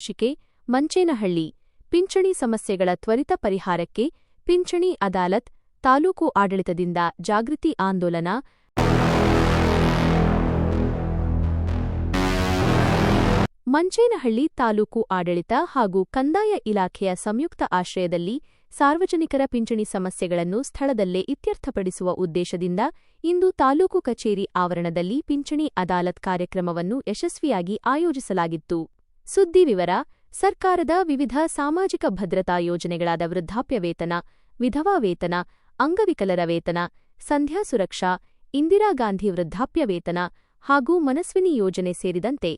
ಶಿಕೆ ಮಂಚೇನಹಳ್ಳಿ ಪಿಂಚಣಿ ಸಮಸ್ಯೆಗಳ ತ್ವರಿತ ಪರಿಹಾರಕ್ಕೆ ಪಿಂಚಣಿ ಅದಾಲತ್ ತಾಲೂಕು ಆಡಳಿತದಿಂದ ಜಾಗೃತಿ ಆಂದೋಲನ ಮಂಚೇನಹಳ್ಳಿ ತಾಲೂಕು ಆಡಳಿತ ಹಾಗೂ ಕಂದಾಯ ಇಲಾಖೆಯ ಸಂಯುಕ್ತ ಆಶ್ರಯದಲ್ಲಿ ಸಾರ್ವಜನಿಕರ ಪಿಂಚಣಿ ಸಮಸ್ಯೆಗಳನ್ನು ಸ್ಥಳದಲ್ಲೇ ಇತ್ಯರ್ಥಪಡಿಸುವ ಉದ್ದೇಶದಿಂದ ಇಂದು ತಾಲೂಕು ಕಚೇರಿ ಆವರಣದಲ್ಲಿ ಪಿಂಚಣಿ ಅದಾಲತ್ ಕಾರ್ಯಕ್ರಮವನ್ನು ಯಶಸ್ವಿಯಾಗಿ ಆಯೋಜಿಸಲಾಗಿತ್ತು. ಸುದ್ದಿ ವಿವರ: ಸರ್ಕಾರದ ವಿವಿಧ ಸಾಮಾಜಿಕ ಭದ್ರತಾ ಯೋಜನೆಗಳಾದ ವೃದ್ಧಾಪ್ಯ ವೇತನ, ವಿಧವಾ ವೇತನ, ಅಂಗವಿಕಲರ ವೇತನ, ಸಂಧ್ಯಾ ಸುರಕ್ಷಾ, ಇಂದಿರಾ ಗಾಂಧಿ ವೃದ್ಧಾಪ್ಯ ವೇತನ ಹಾಗೂ ಮನಸ್ವಿನಿ ಯೋಜನೆ ಸೇರಿದಂತೆ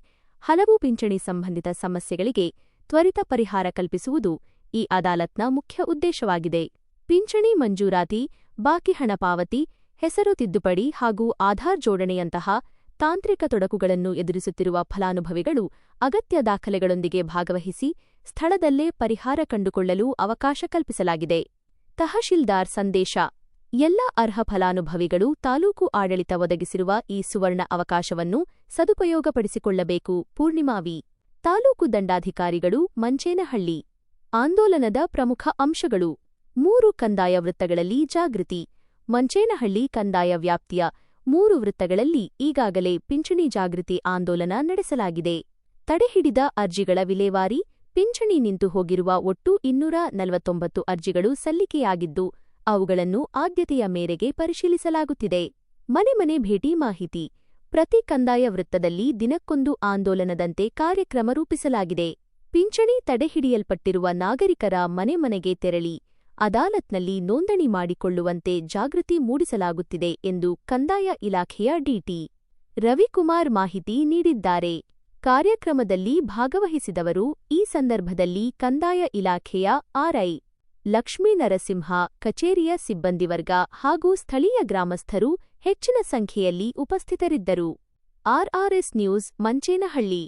ಹಲವು ಪಿಂಚಣಿ ಸಂಬಂಧಿತ ಸಮಸ್ಯೆಗಳಿಗೆ ತ್ವರಿತ ಪರಿಹಾರ ಕಲ್ಪಿಸುವುದು ಈ ಅದಾಲತ್ನ ಮುಖ್ಯ ಉದ್ದೇಶವಾಗಿದೆ. ಪಿಂಚಣಿ ಮಂಜೂರಾತಿ, ಬಾಕಿ ಹಣ ಪಾವತಿ, ಹೆಸರು ತಿದ್ದುಪಡಿ ಹಾಗೂ ಆಧಾರ್ ಜೋಡಣೆಯಂತಹ ತಾಂತ್ರಿಕ ತೊಡಕುಗಳನ್ನು ಎದುರಿಸುತ್ತಿರುವ ಫಲಾನುಭವಿಗಳು ಅಗತ್ಯ ದಾಖಲೆಗಳೊಂದಿಗೆ ಭಾಗವಹಿಸಿ ಸ್ಥಳದಲ್ಲೇ ಪರಿಹಾರ ಕಂಡುಕೊಳ್ಳಲು ಅವಕಾಶ ಕಲ್ಪಿಸಲಾಗಿದೆ. ತಹಶೀಲ್ದಾರ್ ಸಂದೇಶ: ಎಲ್ಲ ಅರ್ಹ ಫಲಾನುಭವಿಗಳು ತಾಲೂಕು ಆಡಳಿತ ಒದಗಿಸಿರುವ ಈ ಸುವರ್ಣ ಅವಕಾಶವನ್ನು ಸದುಪಯೋಗಪಡಿಸಿಕೊಳ್ಳಬೇಕು. ಪೂರ್ಣಿಮಾವಿ, ತಾಲೂಕು ದಂಡಾಧಿಕಾರಿಗಳು, ಮಂಚೇನಹಳ್ಳಿ. ಆಂದೋಲನದ ಪ್ರಮುಖ ಅಂಶಗಳು: 3 ಕಂದಾಯ ವೃತ್ತಗಳಲ್ಲಿ ಜಾಗೃತಿ. ಮಂಚೇನಹಳ್ಳಿ ಕಂದಾಯ ವ್ಯಾಪ್ತಿಯ 3 ವೃತ್ತಗಳಲ್ಲಿ ಈಗಾಗಲೇ ಪಿಂಚಣಿ ಜಾಗೃತಿ ಆಂದೋಲನ ನಡೆಸಲಾಗಿದೆ. ತಡೆಹಿಡಿದ ಅರ್ಜಿಗಳ ವಿಲೇವಾರಿ: ಪಿಂಚಣಿ ನಿಂತು ಹೋಗಿರುವ ಒಟ್ಟು 249 ಅರ್ಜಿಗಳು ಸಲ್ಲಿಕೆಯಾಗಿದ್ದು, ಅವುಗಳನ್ನು ಆದ್ಯತೆಯ ಮೇರೆಗೆ ಪರಿಶೀಲಿಸಲಾಗುತ್ತಿದೆ. ಮನೆ ಭೇಟಿ ಮಾಹಿತಿ: ಪ್ರತಿ ಕಂದಾಯ ವೃತ್ತದಲ್ಲಿ ದಿನಕ್ಕೊಂದು ಆಂದೋಲನದಂತೆ ಕಾರ್ಯಕ್ರಮ ರೂಪಿಸಲಾಗಿದೆ. ಪಿಂಚಣಿ ತಡೆಹಿಡಿಯಲ್ಪಟ್ಟಿರುವ ನಾಗರಿಕರ ಮನೆಗೆ ತೆರಳಿ ಅದಾಲತ್ನಲ್ಲಿ ನೋಂದಣಿ ಮಾಡಿಕೊಳ್ಳುವಂತೆ ಜಾಗೃತಿ ಮೂಡಿಸಲಾಗುತ್ತಿದೆ ಎಂದು ಕಂದಾಯ ಇಲಾಖೆಯ ಡಿಟಿ ರವಿಕುಮಾರ್ ಮಾಹಿತಿ ನೀಡಿದ್ದಾರೆ. ಕಾರ್ಯಕ್ರಮದಲ್ಲಿ ಭಾಗವಹಿಸಿದವರು ಈ ಸಂದರ್ಭದಲ್ಲಿ ಕಂದಾಯ ಇಲಾಖೆಯ ಆರ್ಐ ಲಕ್ಷ್ಮೀನರಸಿಂಹ, ಕಚೇರಿಯ ಸಿಬ್ಬಂದಿ ವರ್ಗ ಹಾಗೂ ಸ್ಥಳೀಯ ಗ್ರಾಮಸ್ಥರು ಹೆಚ್ಚಿನ ಸಂಖ್ಯೆಯಲ್ಲಿ ಉಪಸ್ಥಿತರಿದ್ದರು. ಆರ್ಆರ್ಎಸ್ ನ್ಯೂಸ್, ಮಂಚೇನಹಳ್ಳಿ.